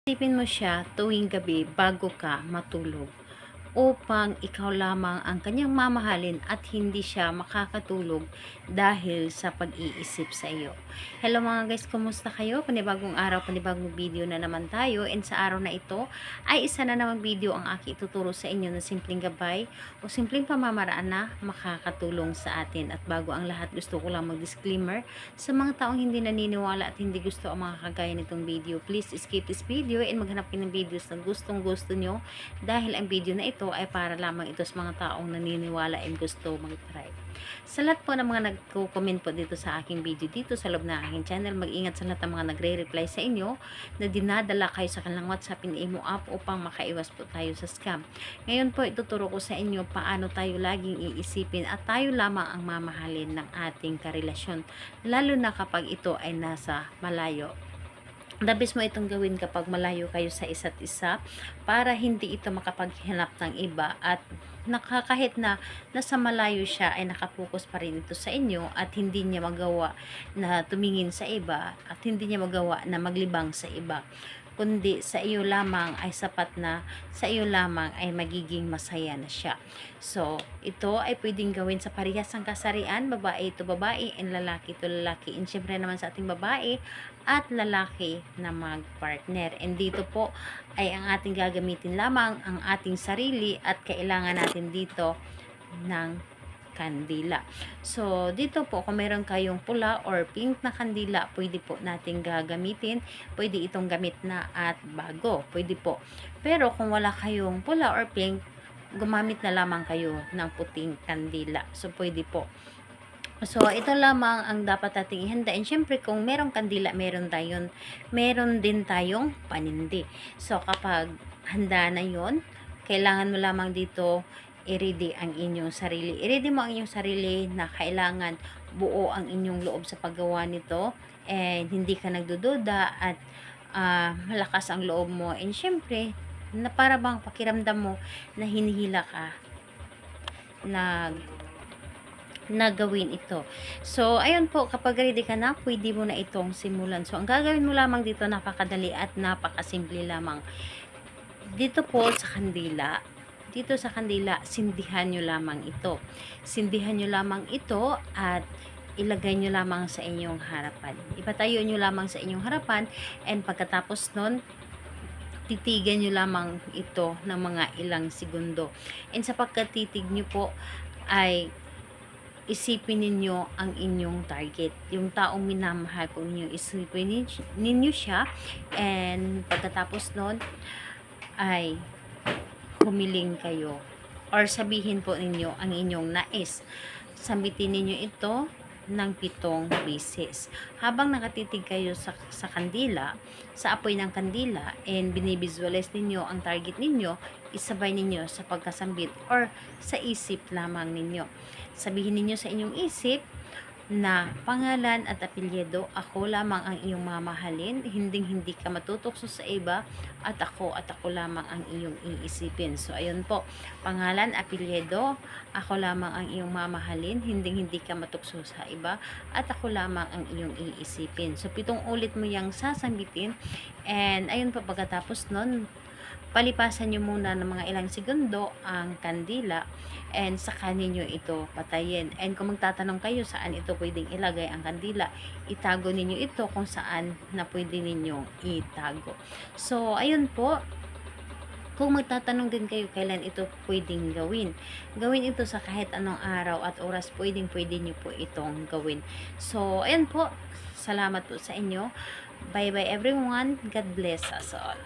Isipin mo siya tuwing gabi bago ka matulog upang ikaw lamang ang kanyang mamahalin at hindi siya makakatulog dahil sa pag-iisip sa iyo. Hello mga guys, kumusta kayo? Panibagong araw, panibagong video na naman tayo, and sa araw na ito ay isa na namang video ang aking ituturo sa inyo na simpleng gabay o simpleng pamamaraan na makakatulong sa atin. At bago ang lahat, gusto ko lang mag-disclaimer sa mga taong hindi naniniwala at hindi gusto ang mga kagaya nitong video. Please skip this video and maghanap kayo ng videos na gustong gusto nyo, dahil ang video na ito ay para lamang ito sa mga taong naniniwala and gusto mag-try. Sa lahat po ng mga nagko-comment po dito sa aking video dito sa loob ng aking channel, mag-ingat sa lahat ng mga nagre-reply sa inyo na dinadala kayo sa kanilang WhatsApp and Imo app upang makaiwas po tayo sa scam. Ngayon po ituturo ko sa inyo paano tayo laging iisipin at tayo lamang ang mamahalin ng ating karelasyon, lalo na kapag ito ay nasa malayo. Dabis mo itong gawin kapag malayo kayo sa isa't isa para hindi ito makapaghanap ng iba, at kahit na nasa malayo siya ay nakapokus pa rin ito sa inyo at hindi niya magawa na tumingin sa iba at hindi niya magawa na maglibang sa iba, kundi sa iyo lamang ay sapat na, sa iyo lamang ay magiging masaya na siya. So, ito ay pwedeng gawin sa parehasang kasarian, babae ito babae and lalaki ito lalaki. And syempre naman sa ating babae at lalaki na mag-partner. And dito po ay ang ating gagamitin lamang ang ating sarili at kailangan natin dito ng kandila. So, dito po, kung meron kayong pula or pink na kandila, pwede po natin gagamitin. Pwede itong gamit na at bago. Pwede po. Pero kung wala kayong pula or pink, gumamit na lamang kayo ng puting kandila. So, pwede po. So, ito lamang ang dapat nating ihanda. And syempre, kung merong kandila, meron din tayong panindi. So, kapag handa na yon, kailangan mo lamang dito i-ready ang inyong sarili. I-ready mo ang inyong sarili na kailangan buo ang inyong loob sa paggawa nito and hindi ka nagdududa at malakas ang loob mo. And syempre, na para bang pakiramdam mo na hinihila ka na gawin ito. So, ayun po, kapag ready ka na, pwede mo na itong simulan. So, ang gagawin mo lamang dito, napakadali at napakasimple lamang. Dito po sa kandila, sindihan nyo lamang ito. Sindihan nyo lamang ito at ilagay nyo lamang sa inyong harapan. Ipatayo nyo lamang sa inyong harapan, and pagkatapos nun, titigan nyo lamang ito ng mga ilang segundo. And sa pagkatitig nyo po, ay isipin ninyo ang inyong target. Yung taong minamahal po ninyo, isipin ninyo siya, and pagkatapos nun, ay humiling kayo or sabihin po ninyo ang inyong nais. Sambitin ninyo ito ng 7 beses. Habang nakatitig kayo sa kandila, sa apoy ng kandila, and binivisualize ninyo ang target ninyo, isabay ninyo sa pagkasambit or sa isip lamang ninyo. Sabihin ninyo sa inyong isip na pangalan at apelyido, ako lamang ang iyong mamahalin, hindi ka matutokso sa iba, at ako lamang ang iyong iisipin. So, ayun po, pangalan, apelyido, ako lamang ang iyong mamahalin, hindi ka matukso sa iba, at ako lamang ang iyong iisipin. So, 7 ulit mo yang sasambitin, and ayun po, pagkatapos nun, palipasan nyo muna ng mga ilang segundo ang kandila, and saka ninyo ito patayin. And kung magtatanong kayo saan ito pwedeng ilagay ang kandila, itago ninyo ito kung saan na pwede ninyong itago. So, ayun po. Kung magtatanong din kayo kailan ito pwedeng gawin ito sa kahit anong araw at oras, pwede nyo po itong gawin. So, ayun po. Salamat po sa inyo. Bye bye everyone. God bless us all.